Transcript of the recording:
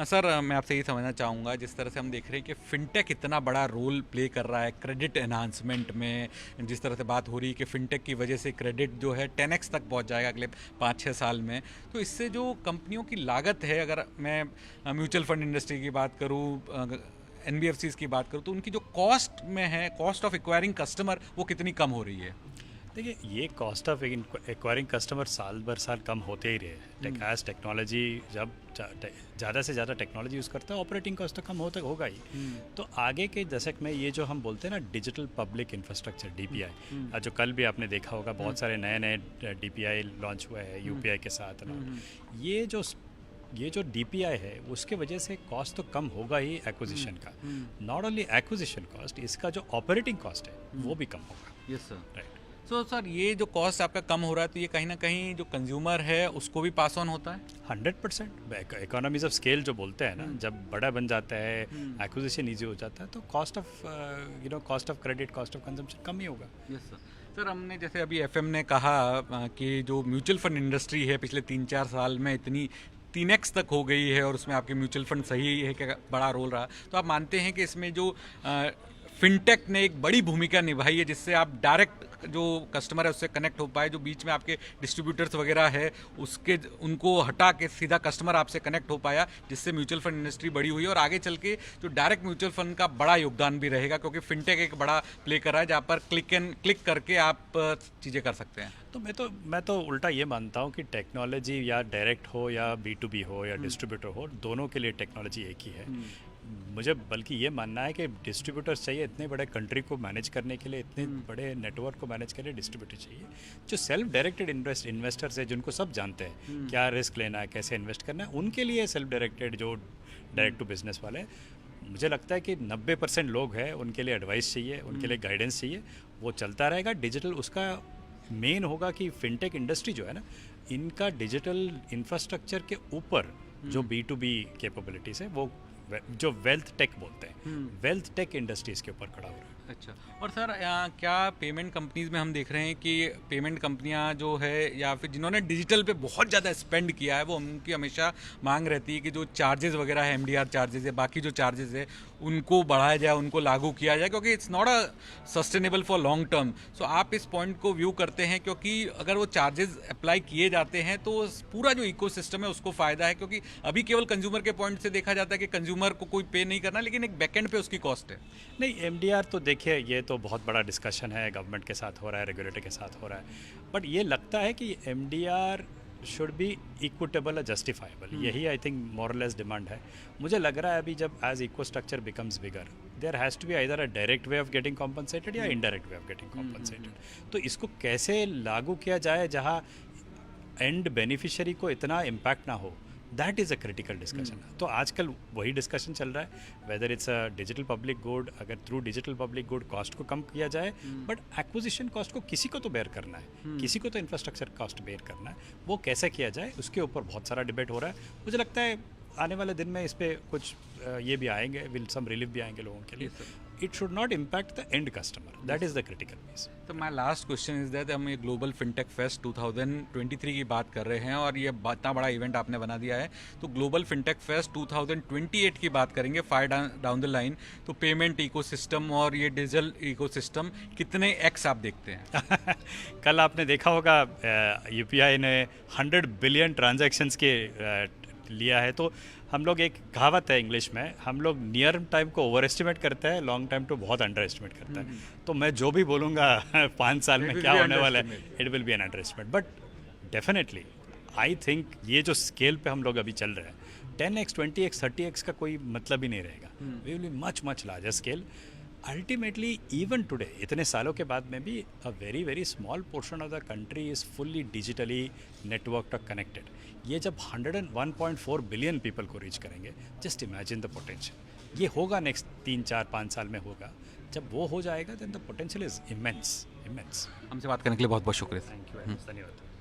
Sir मैं आपसे ये समझना चाहूँगा, जिस तरह से हम देख रहे हैं कि फ़िनटेक इतना बड़ा रोल प्ले कर रहा है क्रेडिट एनहांसमेंट में, जिस तरह से बात हो रही है कि फ़िनटेक की वजह से क्रेडिट जो है 10x तक पहुँच जाएगा अगले 5-6 साल में। तो इससे जो कंपनियों की लागत है, अगर मैं म्यूचुअल फंड इंडस्ट्री की बात करूँ, एनबीएफसीज की बात करूँ, तो उनकी जो कॉस्ट में है, कॉस्ट ऑफ एक्वायरिंग कस्टमर, वो कितनी कम हो रही है? देखिए, ये कॉस्ट ऑफ एक्वायरिंग कस्टमर साल भर साल कम होते ही रहे। एज टेक्नोलॉजी जब ज़्यादा से ज़्यादा टेक्नोलॉजी यूज़ करता है, ऑपरेटिंग कॉस्ट तो कम होता होगा ही। तो आगे के दशक में ये जो हम बोलते हैं ना, डिजिटल पब्लिक इंफ्रास्ट्रक्चर डीपीआई, जो कल भी आपने देखा होगा, बहुत सारे नए नए डीपीआई लॉन्च हुए हैं यूपीआई के साथ। ये जो ये जो डीपीआई है, उसके वजह से कॉस्ट तो कम होगा ही एक्विजिशन का। नॉट ओनली एक्विजिशन कॉस्ट, इसका जो ऑपरेटिंग कॉस्ट है वो भी कम होगा। Yes sir. Right. So sir, ये जो कॉस्ट आपका कम हो रहा है, तो ये कहीं ना कहीं जो कंज्यूमर है उसको भी पास ऑन होता है? 100%। इकोनॉमीज ऑफ स्केल जो बोलते हैं ना, जब बड़ा बन जाता है, एक्विजिशन ईजी हो जाता है, तो cost of credit, cost of consumption कम ही होगा। Yes sir. सर, हमने जैसे अभी एफएम ने कहा कि जो म्यूचुअल फंड इंडस्ट्री है पिछले 3-4 साल में इतनी 3x तक हो गई है, और उसमें आपके म्यूचुअल फंड सही है कि बड़ा रोल रहा, तो आप मानते हैं कि इसमें जो फिनटेक ने एक बड़ी भूमिका निभाई है, जिससे आप डायरेक्ट जो कस्टमर है उससे कनेक्ट हो पाए, जो बीच में आपके डिस्ट्रीब्यूटर्स वगैरह है उनको हटा के सीधा कस्टमर आपसे कनेक्ट हो पाया, जिससे म्यूचुअल फंड इंडस्ट्री बड़ी हुई है, और आगे चल के जो डायरेक्ट म्यूचुअल फंड का बड़ा योगदान भी रहेगा, क्योंकि फिनटेक एक बड़ा प्ले कर रहा है जहाँ पर क्लिक करके आप चीज़ें कर सकते हैं। तो मैं तो उल्टा ये मानता हूँ कि टेक्नोलॉजी या डायरेक्ट हो या B2B हो या डिस्ट्रीब्यूटर हो, दोनों के लिए टेक्नोलॉजी एक ही है। मुझे बल्कि ये मानना है कि डिस्ट्रीब्यूटर्स चाहिए, इतने बड़े कंट्री को मैनेज करने के लिए, इतने बड़े नेटवर्क को मैनेज करने के लिए डिस्ट्रीब्यूटर चाहिए, जो सेल्फ डायरेक्टेड इन्वेस्टर्स है, जिनको सब जानते हैं क्या रिस्क लेना है, कैसे इन्वेस्ट करना है, उनके लिए सेल्फ डायरेक्टेड जो डायरेक्ट टू बिजनेस वाले, मुझे लगता है कि 90% लोग हैं, उनके लिए एडवाइस चाहिए, उनके लिए गाइडेंस चाहिए। वो चलता रहेगा। डिजिटल उसका मेन होगा कि फिनटेक इंडस्ट्री जो है ना, इनका डिजिटल इंफ्रास्ट्रक्चर के ऊपर जो B2B कैपेबिलिटीज़ है, वो जो वेल्थ टेक बोलते हैं, वेल्थ टेक इंडस्ट्रीज़ के ऊपर खड़ा हो रहा है। अच्छा। और सर, क्या पेमेंट कंपनीज में हम देख रहे हैं कि पेमेंट कंपनियां जो है, या फिर जिन्होंने डिजिटल पे बहुत ज़्यादा स्पेंड किया है, वो उनकी हमेशा मांग रहती है कि जो चार्जेस वगैरह है, एमडीआर चार्जेस है, बाकी जो चार्जेस है, उनको बढ़ाया जाए, उनको लागू किया जाए, क्योंकि it's not a sustainable for long term. So आप इस पॉइंट को व्यू करते हैं, क्योंकि अगर वो चार्जेस अप्लाई किए जाते हैं तो पूरा जो इकोसिस्टम है उसको फ़ायदा है, क्योंकि अभी केवल कंज्यूमर के पॉइंट से देखा जाता है कि कंज्यूमर को कोई पे नहीं करना, लेकिन एक बैकएंड पे उसकी कॉस्ट है। नहीं, एमडीआर तो देखिए, ये तो बहुत बड़ा डिस्कशन है, गवर्नमेंट के साथ हो रहा है, रेगुलेटर के साथ हो रहा है, बट ये लगता है कि एमडीआर शुड बी इक्विटेबल और जस्टिफाइबल। यही आई थिंक मोरलेस डिमांड है। मुझे लग रहा है अभी जब as eco structure becomes bigger, there has to be either a direct way of getting compensated या indirect way of getting compensated. तो इसको कैसे लागू किया जाए जहाँ एंड बेनिफिशियरी को इतना इम्पैक्ट ना हो, that is a critical discussion. तो आजकल वही डिस्कशन चल रहा है, whether it's a digital public good, अगर through digital public good cost को कम किया जाए, बट एक्विजिशन कॉस्ट को किसी को तो बेयर करना है, किसी को तो इंफ्रास्ट्रक्चर कॉस्ट बेयर करना है, वो कैसे किया जाए उसके ऊपर बहुत सारा डिबेट हो रहा है। मुझे लगता है आने वाले दिन में इस पर कुछ ये भी आएंगे, विल सम रिलीफ भी आएंगे लोगों के लिए। It should not impact the end customer, that is the critical piece. तो my last question is that हम ये ग्लोबल फिनटेक फेस्ट 2023 की बात कर रहे हैं, और ये इतना बड़ा इवेंट आपने बना दिया है, तो ग्लोबल फिनटेक फेस्ट 2028 की बात करेंगे फार डाउन द लाइन, तो पेमेंट इकोसिस्टम और ये डिजिटल इकोसिस्टम कितने एक्स आप देखते हैं? कल आपने देखा होगा यूपीआई ने 100 बिलियन ट्रांजैक्शंस के लिया है। तो हम लोग, एक कहावत है इंग्लिश में, हम लोग नियर टाइम को ओवर एस्टिमेट करते हैं, लॉन्ग टाइम को बहुत अंडर एस्टिमेट करता है। तो मैं जो भी बोलूँगा 5 साल में क्या होने वाला है, it will be an underestimate. But definitely I think ये जो स्केल पे हम लोग अभी चल रहे हैं, 10x 20x 30x का कोई मतलब ही नहीं रहेगा। We will be much much larger scale. Ultimately even today, इतने सालों के बाद में भी, a very very small portion of the country is fully digitally network और कनेक्टेड। ये जब 101.4 बिलियन पीपल को रीच करेंगे, जस्ट इमेजिन द पोटेंशियल। ये होगा नेक्स्ट 3-4-5 साल में होगा। जब वो हो जाएगा, then the potential is immense. हमसे बात करने के लिए बहुत बहुत शुक्रिया। थैंक यू, धन्यवाद।